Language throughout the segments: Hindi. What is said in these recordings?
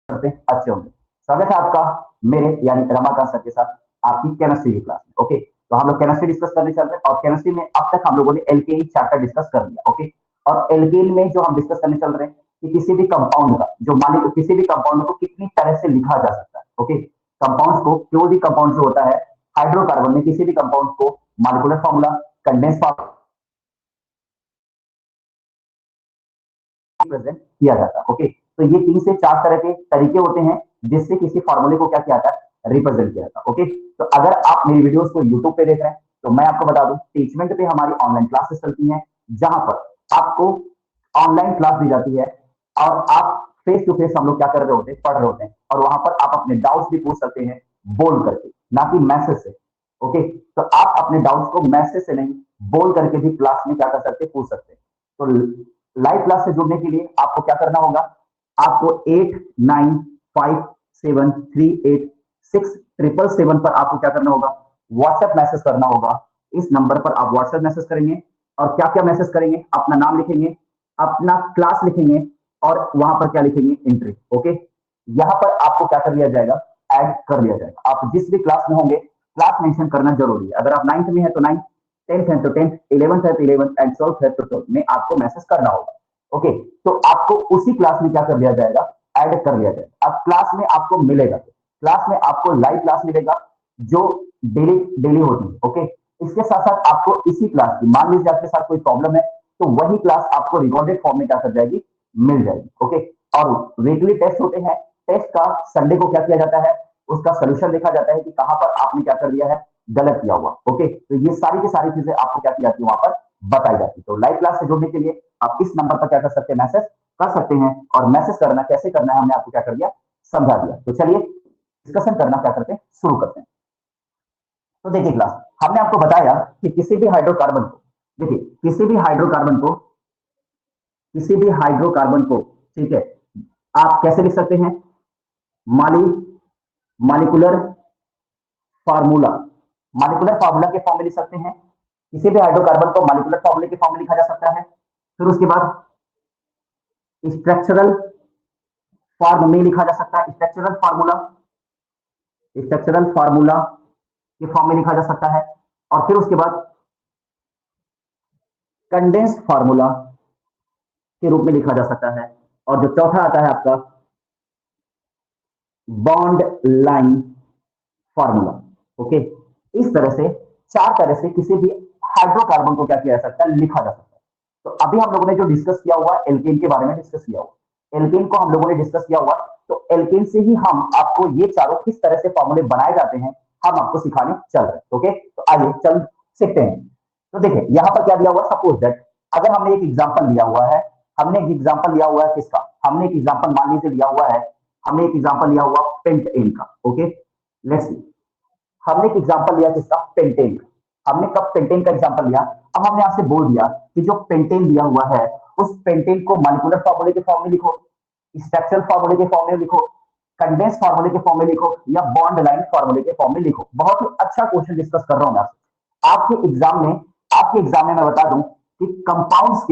करते हैं अच्छे होंगे। स्वागत है आपका मेरे यानी रमाकांत सर के साथ आपकी केमिस्ट्री की क्लास में। ओके, तो हम लोग केमिस्ट्री डिस्कस करने चल रहे हैं और केमिस्ट्री में अब तक हम लोगों ने एल्केन चैप्टर डिस्कस कर लिया। ओके, और एल्केन में जो हम डिस्कस करने चल रहे हैं कि किसी भी कंपाउंड का जो मान लीजिए किसी भी कंपाउंड को कितनी तरह से लिखा जा सकता है। ओके, कंपाउंड्स को कोई भी कंपाउंड जो होता है हाइड्रोकार्बन में किसी भी कंपाउंड को molecular formula, condense formula present किया जाता है। ओके, तो ये 3 से 4 तरह के तरीके होते हैं जिससे किसी फार्मूले को क्या किया जाता है, रिप्रेजेंट किया जाता है। ओके, तो अगर आप मेरी वीडियोस को यूट्यूब पे देख रहे हैं तो मैं आपको बता दूं टीचमेंट पे हमारी ऑनलाइन क्लासेस चलती हैं जहां पर आपको ऑनलाइन क्लास दी जाती है और आप फेस टू फेस हम लोग क्या कर रहे होते हैं, पढ़ रहे होते हैं और वहां पर आप अपने डाउट्स भी पूछ सकते हैं बोल करके, ना कि मैसेज से। ओके, तो आप अपने डाउट्स को मैसेज से नहीं बोल करके भी क्लास में क्या कर सकते हैं, पूछ सकते हैं। तो लाइव क्लास से जुड़ने के लिए आपको क्या करना होगा, आपको 8957386777 पर आपको क्या करना होगा, व्हाट्सएप मैसेज करना होगा। इस नंबर पर आप व्हाट्सएप मैसेज करेंगे और क्या क्या मैसेज करेंगे, अपना नाम लिखेंगे, अपना क्लास लिखेंगे और वहां पर क्या लिखेंगे, एंट्री। ओके, यहां पर आपको क्या कर लिया जाएगा, ऐड कर लिया जाएगा। आप जिस भी क्लास में होंगे क्लास मेंशन करना जरूरी है। अगर आप 9th में है तो 9th, 10th है तो 10th, 11th है तो 11th एंड 12th है तो 12th में आपको मैसेज करना होगा। ओके, तो आपको उसी क्लास में क्या कर लिया जाएगा, ऐड कर लिया जाएगा। अब क्लास में आपको मिलेगा, क्लास में आपको लाइव क्लास मिलेगा जो डेली डेली होती है। ओके, इसके साथ साथ आपको इसी क्लास की, मान लीजिए आपके साथ कोई प्रॉब्लम है तो वही क्लास आपको रिकॉर्डेड फॉर्म में क्या कर जाएगी, मिल जाएगी। ओके, और वीकली टेस्ट होते हैं, टेस्ट का संडे को क्या किया जाता है, उसका सोल्यूशन देखा जाता है कि कहां पर आपने क्या कर दिया है, गलत किया हुआ। ओके, तो ये सारी की सारी चीजें आपको क्या की जाती है, वहां पर बताई जाती है। तो लाइव क्लास से जुड़ने के लिए आप इस नंबर पर क्या कर सकते हैं, मैसेज कर सकते हैं। और मैसेज करना कैसे करना है हमने आपको क्या कर दिया, समझा दिया। तो चलिए डिस्कशन करना क्या करते हैं, शुरू करते हैं। तो देखिए क्लास, हमने आपको बताया कि किसी भी हाइड्रोकार्बन को, देखिए किसी भी हाइड्रोकार्बन को, ठीक है, आप कैसे लिख सकते हैं, माली मॉलिक्यूलर फार्मूला, मॉलिक्यूलर फार्मूला के फॉर्म में लिख सकते हैं। किसी भी हाइड्रोकार्बन को मॉलिक्यूलर फार्मूले के फॉर्म में लिखा जा सकता है। फिर उसके बाद स्ट्रक्चरल फॉर्म में लिखा जा सकता है, स्ट्रक्चरल फार्मूला के फॉर्म में लिखा जा सकता है। और फिर उसके बाद कंडेंस फार्मूला के रूप में लिखा जा सकता है। और जो चौथा आता है आपका बॉन्ड लाइन फार्मूला। ओके, इस तरह से 4 तरह से किसी भी हाइड्रोकार्बन को क्या किया जा सकता है, लिखा जा सकता है। तो अभी हम लोगों ने जो डिस्कस किया हुआ एल्केन के बारे में डिस्कस किया हुआ, एल्केन को हम लोगों ने डिस्कस किया हुआ, तो एल्केन से ही हम आपको ये चारों किस तरह से फॉर्मूले बनाए जाते हैं हम आपको सिखाने चल रहे हैं। ओके, तो आइए चल सीखते हैं। तो देखिए यहां पर क्या दिया हुआ, सपोज दैट अगर हमने एक एग्जांपल लिया हुआ है, हमने एक एग्जांपल लिया हुआ है किसका, हमने एक एग्जांपल मान लीजिए लिया हुआ है, हमने एक एग्जांपल लिया हुआ पेंटेन का। ओके, लेट्स सी, हमने एक एग्जांपल लिया किसका, पेंटेन का। हमने कब पेंटेन का एग्जांपल लिया, अब हमने आपसे बोल दिया कि जो पेंटेन दिया हुआ है उस पेंटेन को मॉलिक्यूलर फार्मूले के फॉर्म में लिखो, स्ट्रक्चरल फार्मूले के फॉर्म में लिखो, कंडेंस फार्मूले के फॉर्म में लिखो या बॉन्ड लाइन फार्मूले के फॉर्म में लिखो। बहुत ही अच्छा क्वेश्चन डिस्कस कर रहा हूं मैं आपसे। आपके एग्जाम में मैं बता दूं कि कंपाउंड्स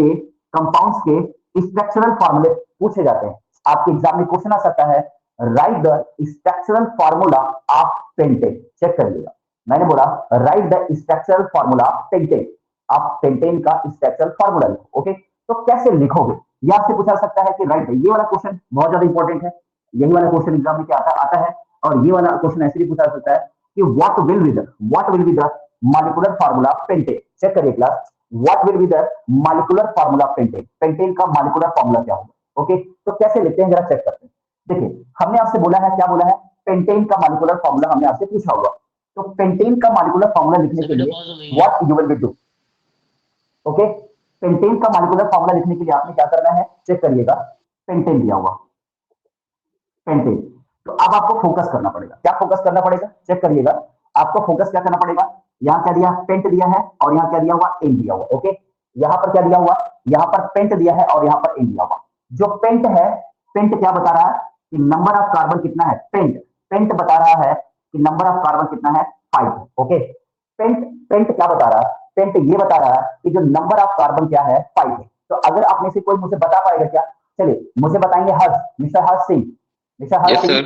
के स्ट्रक्चरल फार्मूले पूछे जाते हैं। आपके एग्जाम में क्वेश्चन आ सकता है, write the structural formula of pentane. Check करिएगा, मैंने बोला write the structural formula of pentane, आप पेंटेन का स्ट्रक्चरल फार्मूला लिखो। ओके, तो कैसे लिखोगे, यह आपसे पूछा सकता है कि राइट, ये वाला क्वेश्चन बहुत ज्यादा इंपॉर्टेंट है। यही वाला क्वेश्चन एग्जाम में क्या आता है। और ये वाला क्वेश्चन ऐसे भी पूछा सकता है कि what will be the molecular formula of pentane. Check करिए class, what will be the molecular formula of pentane, pentane का मॉलिक्यूलर फार्मूला क्या होगा। ओके, तो कैसे लिखते हैं जरा चेक करते हैं। देखिए हमने आपसे बोला है, क्या बोला है, पेंटेन का मॉलिक्यूलर फार्मूला हमने आपसे पूछा हुआ। तो पेंटेन का मॉलिक्यूलर फार्मूला लिखने के लिए what you will be do. Okay, pentane का मॉलिक्यूलर फार्मूला लिखने के लिए आपने क्या करना है, चेक करिएगा, पेंटेन दिया हुआ, पेंटेन। तो अब आपको फोकस करना पड़ेगा, क्या फोकस करना पड़ेगा, चेक करिएगा, आपको फोकस क्या करना पड़ेगा। यहां क्या दिया, पेंट दिया है और यहां क्या दिया हुआ, एन दिया हुआ। ओके, यहां पर क्या दिया हुआ, यहां पर पेंट दिया है और यहां पर एन दिया हुआ। जो पेंट है, पेंट क्या बता रहा है कि नंबर ऑफ कार्बन कितना है, पेंट पेंट बता रहा है कि नंबर ऑफ कार्बन कितना है, 5 है। ओके, पेंट पेंट क्या बता रहा है, पेंट ये बता रहा है कि जो नंबर ऑफ कार्बन क्या है, 5 है। तो अगर आप में से कोई मुझे बता पाएगा क्या, चलिए मुझे बताएंगे, Harsh, mister Harsh Singh, mister Harsh Yes, Singh, sir.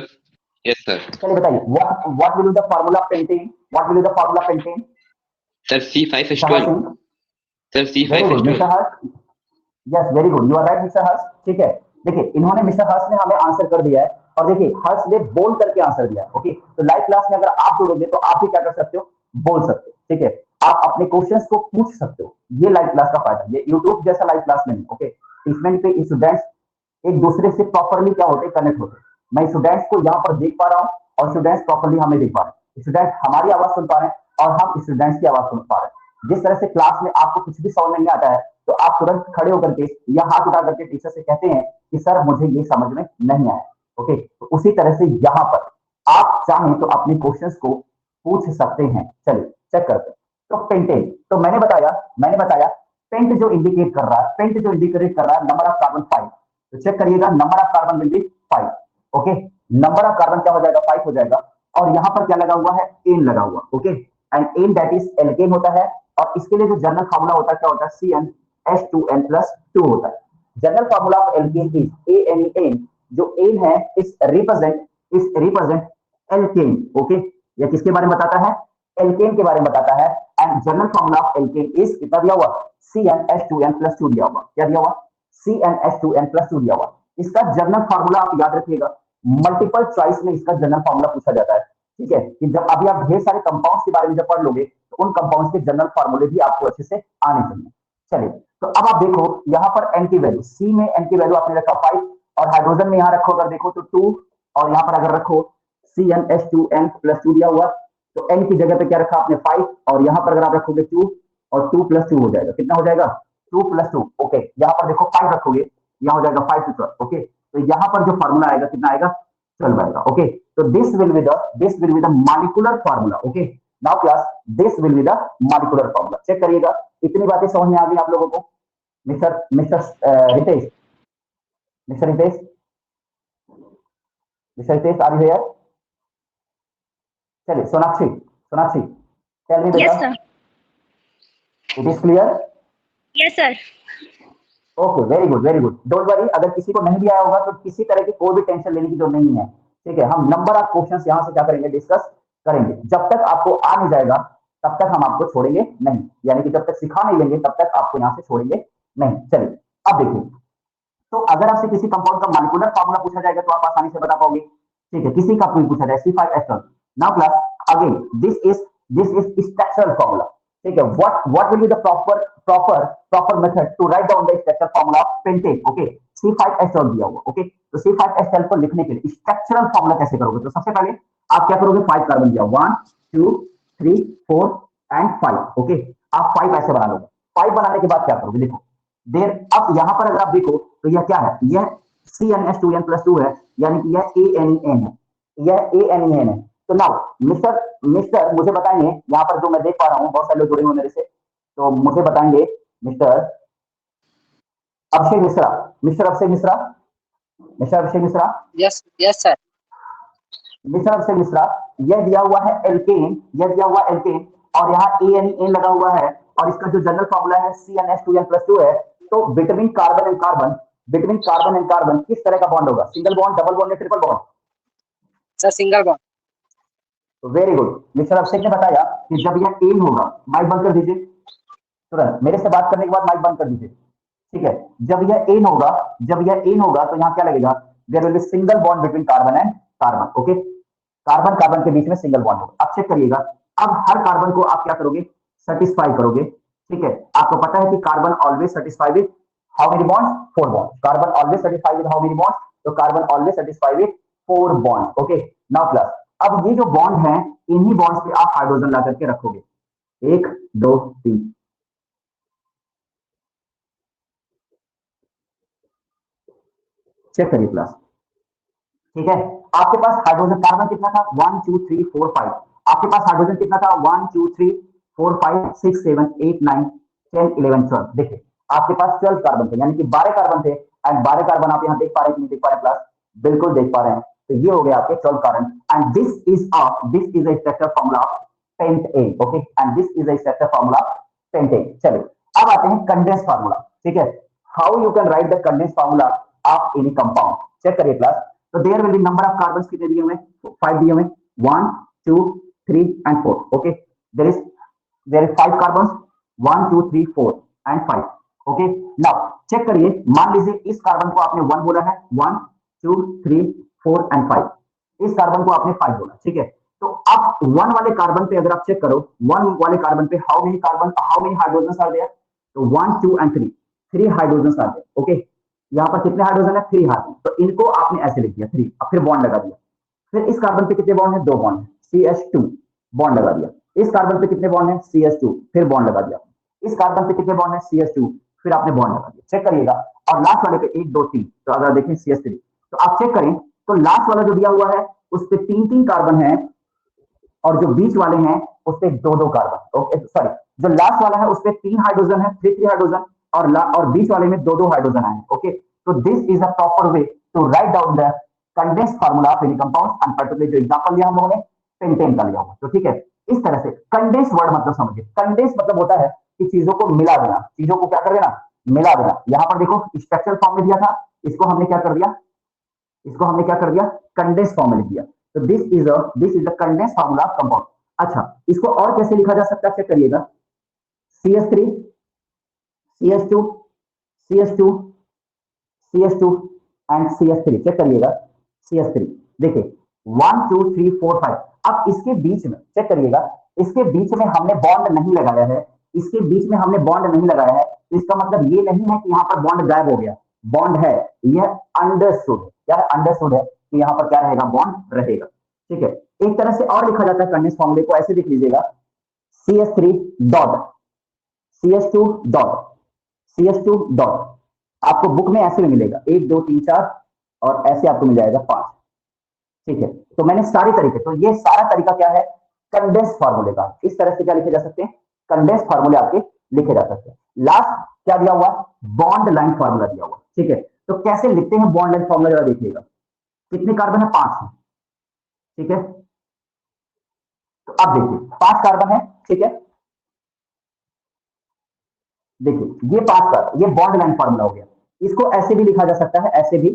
Yes, sir. चलिए बताइए, what will be the formula pentane, what will be the formula pentane? Sir, mister Harsh C5H12. Singh, Sir, very good C5H12. Mister Harsh, yes very good, you are right mister Harsh. ठीक है, देखिए इन्होंने, मिस्टर हर्ष ने हमें आंसर कर दिया है, और देखिए हर्ष ने बोल करके आंसर दिया है। ओके, तो लाइव क्लास में अगर आप जुड़ोगे तो आप भी क्या कर सकते हो, बोल सकते हो। ठीक है, आप अपने क्वेश्चंस को पूछ सकते हो, ये लाइव क्लास का फायदा है, ये यूट्यूब जैसा लाइव क्लास नहीं। ओके, इसमें पे स्टूडेंट्स एक दूसरे से प्रॉपरली क्या होते, कनेक्ट होते। मैं स्टूडेंट्स को यहाँ पर देख पा रहा हूँ, और स्टूडेंट्स प्रॉपरली हमें देख पा रहे हैं, स्टूडेंट्स हमारी आवाज सुन पा रहे हैं, और हम स्टूडेंट्स की आवाज सुन पा रहे हैं। जिस तरह से क्लास में आपको कुछ भी समझ नहीं आता है, तो आप तुरंत खड़े होकर के या हाथ उठा करके टीचर से कहते हैं कि सर मुझे ये समझ में नहीं आया। ओके, तो उसी तरह से यहाँ पर आप चाहें तो अपने क्वेश्चंस को पूछ सकते हैं। चलिए चेक करते हैं। तो पेंटेन, तो मैंने बताया पेंट जो इंडिकेट कर रहा है, पेंट जो इंडिकेट कर रहा है नंबर ऑफ कार्बन 5। तो चेक करिएगा, number of carbon will be 5। Okay, number of carbon क्या हो जाएगा, 5 हो जाएगा। और यहाँ पर क्या लगा हुआ है, एन लगा हुआ। Okay, and ane that is alkane होता है, और इसके लिए जो जनरल फार्मूला होता है क्या होता है, CnH2n+2 होता है। General formula of alkene is ANEN, जो एन है इस रिप्रेजेंट एल्केन। ओके, यह किसके बारे में बताता है, एल्केन के बारे में बताता है। And general formula of alkene is कितना दिया हुआ, CnH2n+2 दिया हुआ। क्या दिया हुआ, CnH2n+2 दिया हुआ। इसका जनरल फार्मूला आप याद रखिएगा, मल्टीपल चॉइस में इसका जनरल फार्मूला पूछा जाता है। ठीक है, कि जब अभी आप ढेर सारे कंपाउंड्स के बारे में जब पढ़ लोगे, तो उन कंपाउंड्स के जनरल फार्मूले भी आपको अच्छे से आने चाहिए। चलिए, तो अब आप देखो यहाँ पर एन की वैल्यू, सी में एन की वैल्यू आपने रखा 5, और हाइड्रोजन में यहाँ रखो अगर देखो तो 2, और यहाँ पर अगर रखो CnH2n+2 दिया हुआ, तो एन की जगह पे क्या रखा आपने 5, और यहाँ पर अगर आप रखोगे 2, और 2+2 हो जाएगा, कितना हो जाएगा, 2+2। ओके, यहाँ पर देखो 5 रखोगे, यहाँ हो जाएगा 5 to 12। ओके, तो यहाँ पर जो फार्मूला आएगा कितना आएगा, 12 आएगा। ओके, तो this will be the molecular formula. Okay, now class this will be the molecular formula. Check करिएगा, इतनी बातें समझ में आ गई आप लोगों को? Mister mister Ritesh, mister Ritesh, mister Ritesh are you here? चलिए सोनाक्षी, सोनाक्षी टेल मी बेटा, Yes, sir. It is clear? Yes, sir. Okay, very good very good, don't worry, अगर किसी को नहीं भी आया होगा तो किसी तरह की कोई भी टेंशन लेने की जरूरत नहीं है। ठीक है, हम नंबर ऑफ क्वेश्चंस यहां से क्या करेंगे, डिस्कस करेंगे। जब तक आपको आ नहीं जाएगा तब तक हम आपको छोड़ेंगे नहीं, यानी कि जब तक सिखा नहीं लेंगे तब तक आपको यहां से छोड़ेंगे नहीं। चलिए अब देखिए, तो अगर आपसे किसी कंपाउंड का मॉलिक्यूलर फार्मूला पूछा जाएगा तो आप आसानी से बता पाओगे। ठीक है, किसी का कोई पूछा जाए C5H12, now class again this is structural formula. ठीक है, what will be the proper method to write down the structural formula of pentane? Okay, C5H12 दिया हुआ। ओके, तो C5H12 को लिखने के लिए स्ट्रक्चरल फार्मूला कैसे करोगे, तो सबसे पहले आप क्या करोगे, 5 कार्बन दिया, 1 2 3 4 एंड 5। ओके, आप 5 ऐसे बना लोगे। 5 बनाने के बाद क्या करोगे, देखो देर, अब यहां पर अगर आप देखो तो यह क्या है, यह CnH2n+2 है, यानी कि यह ANEN है, यह ANEN है। तो नाउ मिस्टर मुझे बताएंगे, यहाँ पर जो मैं देख पा रहा हूँ बहुत सारे लोग जुड़े हुए मेरे से, तो मुझे बताएंगे mister Abhishek Mishra, mister Abhishek Mishra, mister Abhishek Mishra, Yes, yes, sir. Mister Abhishek Mishra, यह दिया हुआ है एल्केन, यह दिया हुआ एल्केन, और यहाँ ANEN लगा हुआ है, और इसका जो जनरल फॉर्मूला है CnH2n+2 है। तो बिटवीन कार्बन एंड कार्बन किस तरह का बॉन्ड होगा, सिंगल बॉन्ड, डबल बॉन्ड या triple bond? Sir, single bond. Very good, mister Abhishek ने बताया कि जब यह एन होगा, माइक बंद कर दीजिए तुरंत, मेरे से बात करने के बाद माइक बंद कर दीजिए। ठीक है, जब यह एन होगा तो यहाँ क्या लगेगा, there will be single bond between carbon and carbon. Okay, carbon carbon के बीच में सिंगल बॉन्ड होगा। अब चेक करिएगा, अब हर कार्बन को आप क्या करोगे, सेटिस्फाई करोगे। ठीक है, आपको पता है कि carbon always satisfy with how many bonds, 4 bonds. Carbon always satisfy with how many bonds, तो carbon always satisfy with 4 bonds. Okay, now plus, अब ये जो बॉन्ड है, इन्हीं बॉन्ड्स पे आप हाइड्रोजन ला करके रखोगे, 1 2 3। चेक करिए प्लस। ठीक है, आपके पास हाइड्रोजन, कार्बन कितना था, 1 2 3 4 5। आपके पास हाइड्रोजन कितना था, 1 2 3 4 5 6 7 8 9 10 11 12। देखिए आपके पास 12 कार्बन थे, यानी कि 12 कार्बन थे, एंड 12 कार्बन आप यहाँ देख पा रहे हैं कि नहीं देख पा रहे प्लस, बिल्कुल देख पा रहे हैं। तो ये हो गया आपके 12 carbon, and this is a structure formula of pentane. Okay, and this is a structure formula pentane. चलिए अब आते हैं कंडेंस फार्मूला। ठीक है, how you can write the condense formula of any compound. Check करिए क्लास, तो there will be number of carbon कितने दिए हुए, 5 दिए हुए, 1 2 3 and 4। Okay, there is 5 carbon, 1 2 3 4 and 5। Okay, now check करिए, मान लीजिए इस कार्बन को आपने 1 बोला है, 1 2 3 4 एंड 5, इस कार्बन को आपने 5 बोला, ठीक है। तो अब 1 वाले कार्बन पे अगर आप चेक करो, 1 वाले कार्बन पे how many hydrogen are there, तो 1 2 and 3 hydrogen are there. Okay, यहाँ पर कितने हाइड्रोजन है, 3 हाइड्रोजन, तो इनको आपने ऐसे लिख दिया 3, अब फिर बॉन्ड लगा दिया। फिर इस कार्बन पे कितने बॉन्ड है, 2 बॉन्ड है, CH2 बॉन्ड लगा दिया। इस कार्बन पे कितने बॉन्ड है, CH2, फिर बॉन्ड लगा दिया। इस कार्बन पे कितने बॉन्ड है, CH2, फिर आपने बॉन्ड लगा दिया। चेक करिएगा, और लास्ट वाले पे 1 2 3, तो अगर देखें CH3, तो आप चेक करें तो लास्ट वाला जो दिया हुआ है उस पे 3 कार्बन है, और जो बीच वाले हैं उस पे 2 कार्बन। ओके सॉरी, जो लास्ट वाला है उस पे 3 हाइड्रोजन है, 3 हाइड्रोजन, और बीच वाले में 2 हाइड्रोजन आए। ओके, तो this is a proper way to write down the condense formula of any compound, and particularly जो एग्जांपल लिया हम लोगों ने पेंटेन का लिया हुआ। तो ठीक है, इस तरह से कंडेंस वर्ड मतलब समझिए, कंडेंस मतलब होता है कि चीजों को मिला देना, चीजों को क्या कर देना, मिला देना। यहां पर देखो स्ट्रक्चरल फॉर्म में दिया था, इसको हमने क्या कर दिया, इसको हमने क्या कर दिया, कंडेंस फॉर्म में लिख दिया। तो this is the condense formula of compound. अच्छा, इसको और कैसे लिखा जा सकता है, चेक करिएगा, CH3 CH2 CH2 CH2 and CH3, check करिएगा, CH3, देखिए 1 2 3 4 5। अब इसके बीच में चेक करिएगा, इसके बीच में हमने बॉन्ड नहीं लगाया है, इसके बीच में हमने बॉन्ड नहीं लगाया है, इसका मतलब ये नहीं है कि यहाँ पर बॉन्ड गायब हो गया, बॉन्ड है, यह अंडरस्टूड है, क्या अंडरस्टूड है कि यहाँ पर क्या रहेगा, बॉन्ड रहेगा। ठीक है, एक तरह से और लिखा जाता है कंडेंस फॉर्मूले को, ऐसे लिख लीजिएगा, CH3 dot CH2 dot CH2 dot, आपको बुक में ऐसे में मिलेगा 1 2 3 4, और ऐसे आपको मिल जाएगा 5। ठीक है, तो मैंने सारे तरीके, तो ये सारा तरीका क्या है, कंडेंस फार्मूले का। इस तरह से क्या लिखे जा सकते हैं, कंडेंस फार्मूले आपके लिखे जा सकते हैं। लास्ट क्या दिया हुआ, बॉन्ड लाइन फार्मूला दिया हुआ। ठीक है, तो कैसे लिखते हैं बॉन्ड लाइन फार्मूला, जरा देखिएगा, कितने कार्बन है, 5 है। ठीक है, तो अब देखिए 5 कार्बन है, ठीक है, देखिए ये 5 कार्बन, ये बॉन्ड लाइन फार्मूला हो गया। इसको ऐसे भी लिखा जा सकता है, ऐसे भी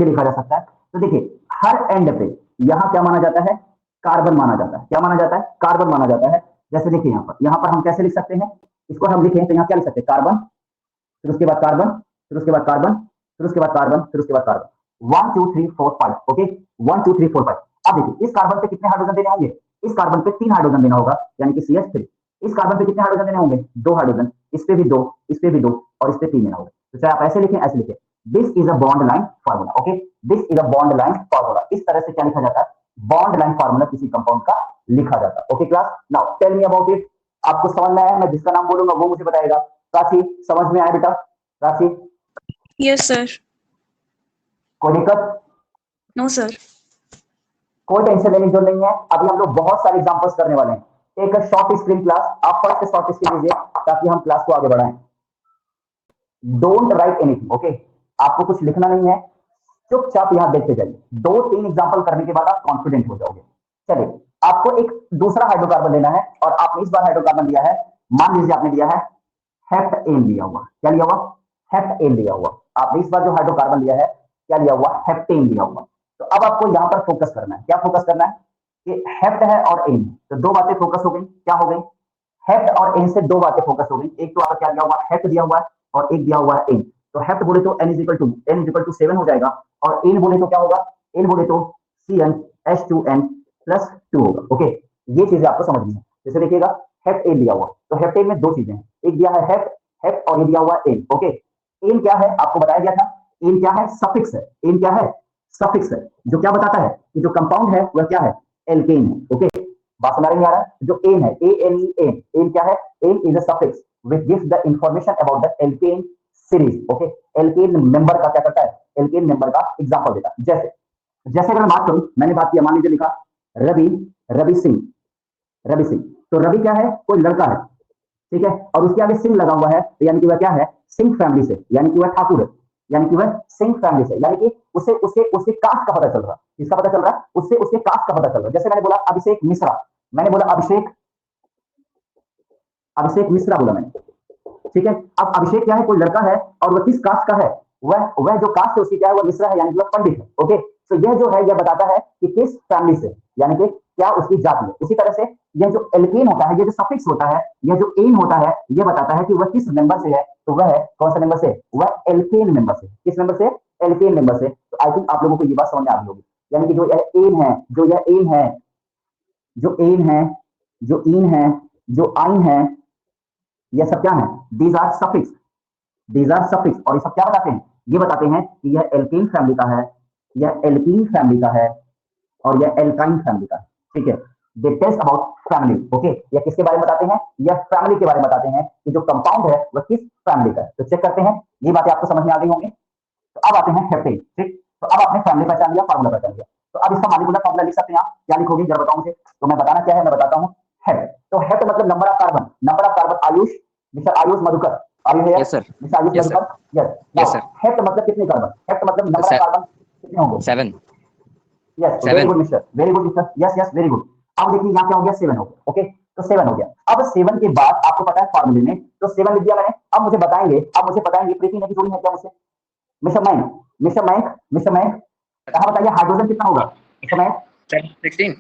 लिखा जा सकता है। तो देखिए हर एंड पे यहां क्या माना जाता है, कार्बन माना जाता है, क्या माना जाता है, कार्बन माना जाता है। जैसे देखिए यहां पर हम कैसे लिख सकते हैं, इसको हम लिखें तो यहां क्या लिख सकते हैं, कार्बन, फिर उसके बाद कार्बन, फिर उसके बाद कार्बन, फिर उसके बाद कार्बन, फिर उसके बाद कार्बन, 1 2 3 4 5। ओके, 1 2 3 4 5। अब देखिए इस कार्बन पे कितने हाइड्रोजन देने होंगे, इस कार्बन पे 3 हाइड्रोजन देना होगा, यानी कि CH3। इस कार्बन पे कितने हाइड्रोजन देने होंगे, 2 हाइड्रोजन, इस पे भी 2, इस पे भी 2, और इस पे 3 देना होगा। तो चाहे आप ऐसे लिखें, ऐसे लिखें, this is a bond line formula. Okay, this is a bond line formula. इस तरह से क्या लिखा जाता है, बॉन्ड लाइन फार्मूला किसी कंपाउंड का लिखा जाता है। Okay class, now tell me about it. आपको समझ में आया, मैं जिसका नाम बोलूंगा वो मुझे बताएगा। प्राची, समझ में आया बेटा, प्राची? Yes sir. कोई दिक्कत? No sir. कोई टेंशन लेने की जरूरत नहीं है, अभी हम लोग बहुत सारे एग्जांपल्स करने वाले हैं। एक शॉर्ट स्क्रीन क्लास, आप फर्स्ट शॉर्ट स्क्रीन लीजिए ताकि हम क्लास को आगे बढ़ाएं। डोंट राइट एनीथिंग, ओके, आपको कुछ लिखना नहीं है, चुपचाप यहां देखते जाइए। 2-3 एग्जांपल करने के बाद आप कॉन्फिडेंट हो जाओगे। चलिए, आपको एक दूसरा हाइड्रोकार्बन लेना है, और आपने इस बार हाइड्रोकार्बन लिया है, मान लीजिए आपने लिया है हेप्टेन लिया हुआ, क्या लिया हुआ, हेप्टेन लिया हुआ। आपने इस बार जो हाइड्रोकार्बन लिया है, क्या लिया हुआ, हेप्टेन लिया हुआ। तो अब आपको यहां पर फोकस करना है, क्या फोकस करना है, कि हेप्ट है और एन, तो 2 बातें फोकस हो गई, क्या हो गई, हेप्ट और एन से 2 बातें फोकस हो गई। एक तो आपका क्या दिया हुआ, हेप्ट दिया हुआ है, और एक दिया हुआ है एन। तो हेप्ट बोले तो n = 7 हो जाएगा, और एन बोले तो क्या होगा, एन बोले तो CnH2n+2 होगा। ओके, ये चीजें आपको समझनी है। जैसे देखिएगा हेप्ट एन दिया हुआ, तो हेप्टेन में 2 चीजें हैं, एक दिया है हेप्ट और ये दिया हुआ है एन। ओके, एन क्या है, आपको बताया गया था, एन क्या है, सफिक्स है। एन क्या है, सफिक्स है, जो क्या बताता है कि जो कंपाउंड है वह क्या है, एल्केन है। ओके, बात समझ नहीं आ रहा है, जो एन है, ANEN, एन क्या है, ane is a suffix which gives the information about the alkane series. Okay, alkane member का क्या करता है, alkane member का एग्जांपल देता है। जैसे अगर मैं बात करूं, मैंने बात किया, मान लीजिए लिखा रवि सिंह। तो रवि क्या है, कोई लड़का है, ठीक है, और उसके आगे सिंह लगा हुआ है, तो यानी कि वह क्या है, सिंह फैमिली से, यानी कि वह ठाकुर है, यानी कि वह सिंह फैमिली से, यानी कि उसे उसके उसके कास्ट का पता चल रहा है। किसका पता चल रहा है, उससे उसके कास्ट का पता चल रहा है। जैसे मैंने बोला अभिषेक मिश्रा, मैंने बोला अभिषेक मिश्रा बोला मैंने, ठीक है। अब अभिषेक क्या है, कोई लड़का है, और वह किस कास्ट का है, वह जो कास्ट है उसकी क्या है, वो मिश्रा है, यानी कि वह पंडित है। ओके, तो यह जो है यह बताता है कि किस फैमिली से, यानी कि क्या उसकी जाति है। इसी तरह से यह जो एल्केन होता है, ये जो सफिक्स होता है, यह जो एन होता है, यह बताता है कि वह किस मेंबर से है। तो वह कौन सा मेंबर से, वह एल्केन मेंबर से। किस मेंबर से, एल्केन मेंबर से। तो आई थिंक आप लोगों को ये बात समझ में आ गई होगी, यानी कि जो यह एन है, जो यह एन है, जो एन है, जो इन है, जो आइन है, यह सब क्या है, these are suffix, these are suffix. और ये सब क्या बताते हैं, ये बताते हैं कि यह एल्केन फैमिली का है, यह एल्कीन फैमिली का है, और यह एल्काइन फैमिली का है। ठीक है, दे टेस्ट अबाउट फैमिली। ओके, यह किसके बारे में बताते हैं, यह फैमिली के बारे में बताते हैं कि जो कंपाउंड है वह किस फैमिली का है। तो चेक करते हैं, ये बातें आपको समझ में आ गई होंगी। तो अब आते हैं हेप्टेन। ठीक, तो अब आपने फैमिली पहचान लिया, फार्मूला पहचान लिया, तो अब इसका मॉलिक्यूलर फार्मूला लिख सकते हैं आप। क्या लिखोगे जरा बताओ मुझे। तो मैं बताना क्या है, मैं बताता हूँ, हेप। तो हेप मतलब number of carbon, number of carbon. Ayush, mister Ayush Madhukar, are you here? Yes, sir. Mister Ayush Yes, sir. Madhukar, yes. Yes, sir. Hept मतलब कितने कार्बन, हेप मतलब नंबर ऑफ कार्बन कितने होंगे? 7. Yes, very 7. Good mister, very good mister, yes yes, very good. अब देखिए यहाँ क्या हो गया, 7 हो गया। ओके, तो 7 हो गया। अब 7 के बाद आपको पता है फार्मूले में, तो 7 लिख दिया मैंने। अब मुझे बताएंगे, अब मुझे बताएंगे प्रीति ने की जोड़ी है क्या मुझसे, मिस्टर मैंक, मिस्टर मैंक, मिस्टर मैंक, कहाँ बताइए हाइड्रोजन कितना होगा मिस्टर मैंक? 16.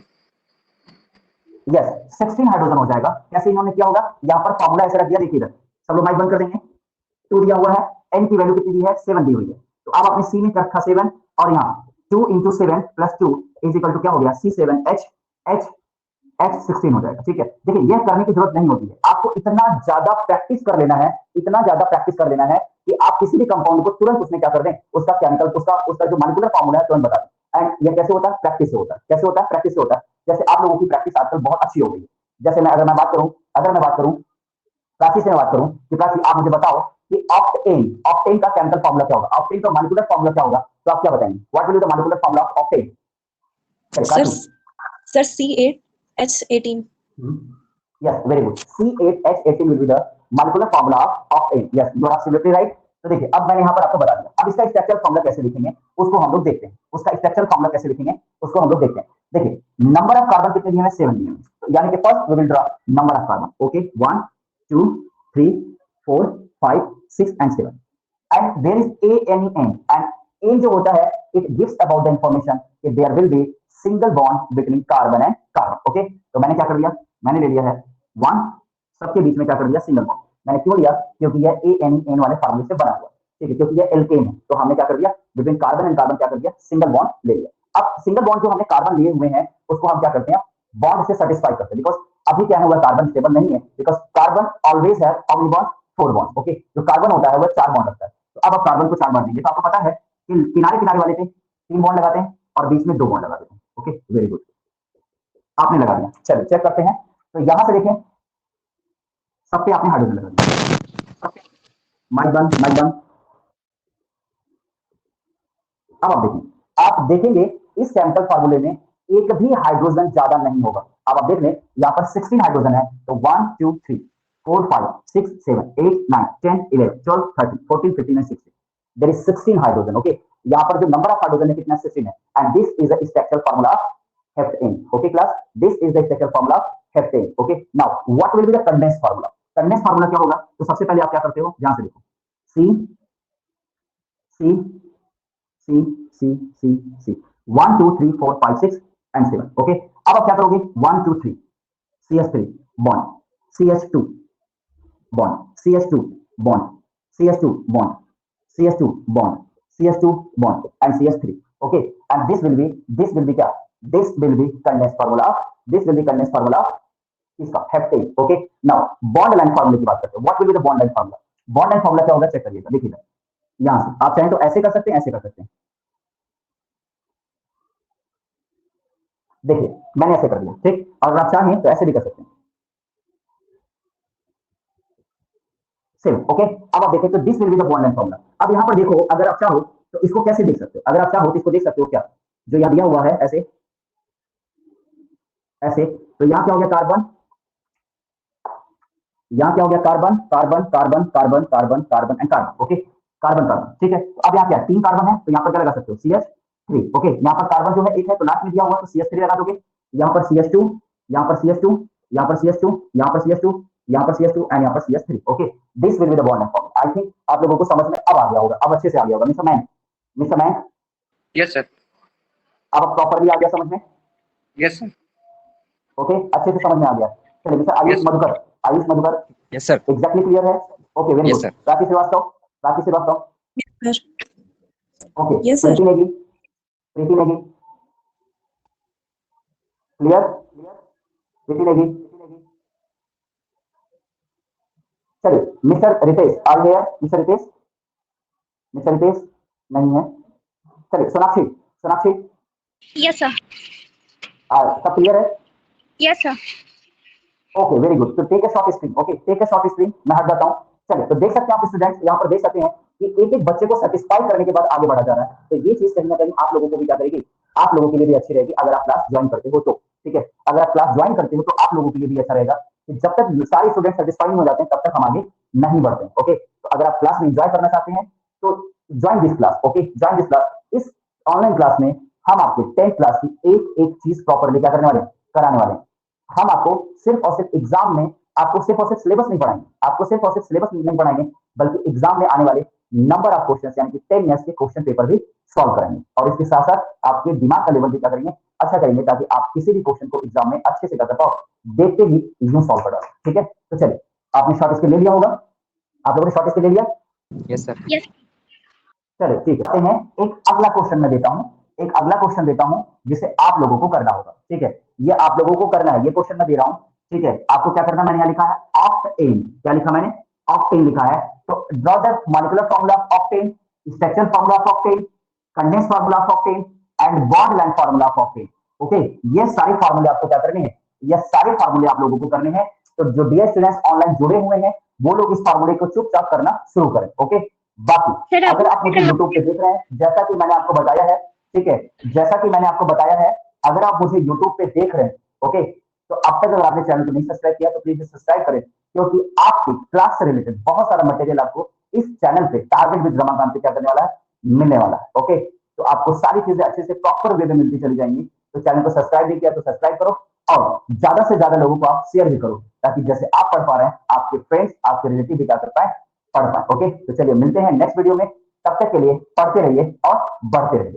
यस, 16 हाइड्रोजन हो जाएगा। कैसे इन्होंने किया होगा, यहाँ पर फार्मूला ऐसे रख दिया, देखिए इधर सब लोग माइक बंद कर देंगे। 2 दिया हुआ है, एन की वैल्यू कितनी दी है, 7 दी हुई है। तो अब आपने सी में क्या रखा, 7, और यहाँ 2 into 7 plus 2 is equal to क्या हो गया, C7H, H H16 हो जाएगा। ठीक है, देखिए यह करने की जरूरत नहीं होती है, आपको इतना ज्यादा प्रैक्टिस कर लेना है, इतना ज्यादा प्रैक्टिस कर लेना है कि आप किसी भी कंपाउंड को तुरंत उसमें क्या कर दें, उसका केमिकल, उसका उसका जो मॉलिक्यूलर फार्मूला है तुरंत बता दें। एंड यह कैसे होता है, प्रैक्टिस से होता है। कैसे होता है, प्रैक्टिस से होता है। जैसे आप लोगों की प्रैक्टिस आजकल बहुत अच्छी हो गई है। जैसे अगर मैं बात करूं प्राची से, मैं बात करूं कि प्राची आप मुझे बताओ कि ऑक्टेन, ऑक्टेन का केमिकल फार्मूला क्या होगा, ऑक्टेन का मॉलिक्यूलर फार्मूला क्या होगा, तो आप क्या बताएंगे, what will be the molecular formula of octane? Sir, C8H18. Yes, very good. C8H18 will be the molecular formula of octane. Yes, you are absolutely right. तो देखिए अब मैंने यहाँ पर आपको बता दिया। अब इसका स्ट्रक्चर फॉर्मूला कैसे लिखेंगे उसको हम लोग देखते हैं। उसका स्ट्रक्चर फॉर्मूला कैसे लिखेंगे उसको हम लोग देखते हैं। देखिए नंबर ऑफ कार्बन कितने दिए हैं, 7 दिए हैं। तो यानी कि first we will draw number of carbon. Okay, 1 2 3 4 5 6 and 7 and there is a n and a जो होता है it gives about the information कि there will be single bond between carbon and carbon. Okay, तो मैंने क्या कर लिया, मैंने ले लिया है 1, सबके बीच में क्या कर दिया, सिंगल बॉन्ड। मैंने क्यों लिया, क्योंकि यह एन वाले फार्मूले से बना हुआ है। ठीक है, क्योंकि यह एल्केन है तो हमने क्या कर दिया, बिटवीन कार्बन एंड कार्बन क्या कर दिया, सिंगल बॉन्ड ले लिया। अब सिंगल बॉन्ड जो हमने कार्बन लिए हुए हैं उसको हम क्या करते हैं, बॉन्ड से सेटिस्फाई करते हैं। बिकॉज अभी क्या है हुआ, कार्बन स्टेबल नहीं है, बिकॉज कार्बन ऑलवेज है how many bond, 4 bond. Okay, जो कार्बन होता है वह 4 बॉन्ड रखता है। तो अब आप कार्बन को 4 बॉन्ड देंगे तो आपको पता है कि किनारे किनारे वाले पे 3 बॉन्ड लगाते हैं और बीच में 2 बॉन्ड लगा देते हैं। ओके, वेरी गुड, आपने लगा दिया। चलिए चेक करते हैं। तो यहां से देखें, सब पे आपने हाइड्रोजन लगा दिया। माइक बंद, माइक बंद। अब आप देखेंगे इस सैंपल फार्मूले में एक भी हाइड्रोजन ज्यादा नहीं होगा। अब आप देख लें, यहाँ पर 16 हाइड्रोजन है, तो 1 2 3 4 5 6 7 8 9 10 11 12 13 14 15 and 16, there is 16 hydrogen. Okay, यहाँ पर जो नंबर ऑफ हाइड्रोजन है कितना, 16 है। And this is the structural formula of heptane. Okay class, this is the structural formula of heptane. Okay, now what will be the condense formula. Condense formula क्या होगा, तो सबसे पहले आप क्या करते हो, ध्यान से देखो, सी सी सी सी सी सी 1 2 3 4 5 6 एंड 7। ओके, अब आप क्या करोगे, 1 2 3 CH3 bond, CH2 bond, CH2 bond, CH2 bond, CH2 bond, CH2 bond and CH3। Okay, and this will be क्या, this will be condense formula, this will be condense formula इसका heptane. Okay, now bond line फार्मूले की बात करते हैं। What will be the bond line formula, bond line formula क्या होगा, चेक करिएगा। देखिए यहां से आप चाहें तो ऐसे कर सकते हैं, ऐसे कर सकते हैं। देखिए मैंने ऐसे कर दिया, ठीक, और आप चाहें तो ऐसे भी कर सकते हैं, सेम। ओके, अब आप देखें तो this will be the bond line formula. अब यहां पर देखो, अगर आप चाहो तो इसको कैसे देख सकते हो, अगर आप चाहो तो इसको देख सकते हो, क्या जो यहां दिया हुआ है ऐसे ऐसे, तो यहां क्या हो गया, कार्बन, यहां क्या हो गया, carbon carbon carbon carbon carbon carbon and carbon. Okay, carbon carbon, ठीक है। तो अब यहाँ क्या 3 कार्बन है, तो यहाँ पर क्या लगा सकते हो, CH3। ओके, यहाँ पर कार्बन जो है एक है, तो लास्ट में दिया हुआ तो CH3 लगा दोगे। यहाँ पर CH2, यहाँ पर CH2, यहाँ पर CH2, यहाँ पर CH2, यहाँ पर CS2 एंड यहाँ पर CS3. Okay, this will be the bond and formula. I think आप लोगों को समझ में अब आ गया होगा, अब अच्छे से आ गया होगा. Mister man Yes, sir. अब प्रॉपरली आ गया समझ में? Yes, sir. ओके, अच्छे से समझ में आ गया. चलिए mister Ayush Yes. Madhukar Yes, sir. Exactly clear है? Okay, very Yes, good. sir. Rakesh Shrivastava Yes, sir. Okay. Yes, sir. Preeti Negi clear? Preeti Negi. चलिए mister Ritesh are here. Mister Ritesh नहीं है. चलिए सोनाक्षी Yes, sir. सब क्लियर है? Yes, sir. Okay, very good. तो take a short screen. Okay, take a short screen. मैं हट जाता हूं. चलिए, तो देख सकते हैं आप स्टूडेंट्स यहाँ पर देख सकते हैं कि एक एक बच्चे को सेटिस्फाई करने के बाद आगे बढ़ा जा रहा है. तो ये चीज कहीं ना कहीं आप लोगों को भी क्या करेगी, आप लोगों के लिए भी अच्छी रहेगी अगर आप क्लास ज्वाइन करते हो तो. ठीक है, अगर आप क्लास ज्वाइन करते हो तो आप लोगों के लिए भी अच्छा रहेगा कि जब तक सारे स्टूडेंट सेटिस्फाई नहीं हो जाते हैं तब तक हम आगे नहीं बढ़ते. ओके, तो अगर आप क्लास में एंजॉय करना चाहते हैं तो join this class. Okay, join this class. इस ऑनलाइन क्लास में हम आपके 10th क्लास की एक एक चीज प्रॉपरली क्या करने वाले कराने वाले हैं. हम आपको सिर्फ और सिर्फ एग्जाम में आपको सिर्फ और सिर्फ सिलेबस नहीं पढ़ाएंगे, आपको सिर्फ और सिर्फ सिलेबस नहीं पढ़ाएंगे, बल्कि एग्जाम में आने वाले नंबर ऑफ क्वेश्चन यानी कि 10 ईयर्स के क्वेश्चन पेपर भी सॉल्व कराएंगे. और इसके साथ साथ आपके दिमाग का लेवल भी क्या करेंगे, अच्छा करेंगे, ताकि आप किसी भी क्वेश्चन को एग्जाम में अच्छे से कर पाओ, देखते ही यूं सॉल्व कर पाओ. ठीक है, तो चलिए आपने शॉर्ट स्क्रीन ले लिया होगा. आप लोगों ने शॉर्ट स्क्रीन ले लिया? Yes, sir. Yes. चलिए ठीक है. एक अगला क्वेश्चन मैं देता हूं जिसे आप लोगों को करना होगा. ठीक है, ये आप लोगों को करना है. ये क्वेश्चन मैं दे रहा हूं. ठीक है, आपको क्या करना, मैंने यहाँ लिखा है ऑक्टेन. क्या लिखा मैंने? ऑक्टेन लिखा है. तो draw the molecular formula of octane, structural formula of octane, condense formula of octane and bond length formula of octane. Okay, ये सारे फार्मूले आपको क्या करने हैं, ये सारे फार्मूले आप लोगों को करने हैं. तो जो डियर स्टूडेंट्स ऑनलाइन जुड़े हुए हैं वो लोग इस फार्मूले को चुपचाप करना शुरू करें. ओके, बाकी अगर आप मुझे यूट्यूब पे देख रहे हैं, जैसा कि मैंने आपको बताया है, ठीक है, जैसा कि मैंने आपको बताया है, अगर आप मुझे यूट्यूब पे देख रहे हैं, ओके, तो अब तक अगर आपने चैनल को नहीं सब्सक्राइब किया तो प्लीज सब्सक्राइब करें, क्योंकि आपकी क्लास से रिलेटेड बहुत सारा मटेरियल आपको इस चैनल पे टारगेट विद रमाकांत पे क्या करने वाला है, मिलने वाला है. ओके, तो आपको सारी चीजें अच्छे से प्रॉपर वे में मिलती चली जाएंगी. तो चैनल को सब्सक्राइब नहीं किया तो सब्सक्राइब करो और ज्यादा से ज्यादा लोगों को आप शेयर भी करो, ताकि जैसे आप पढ़ पा रहे हैं आपके फ्रेंड्स, आपके रिलेटिव भी क्या कर पाए, पढ़ पाए. ओके, तो चलिए मिलते हैं नेक्स्ट वीडियो में. तब तक के लिए पढ़ते रहिए और बढ़ते रहिए.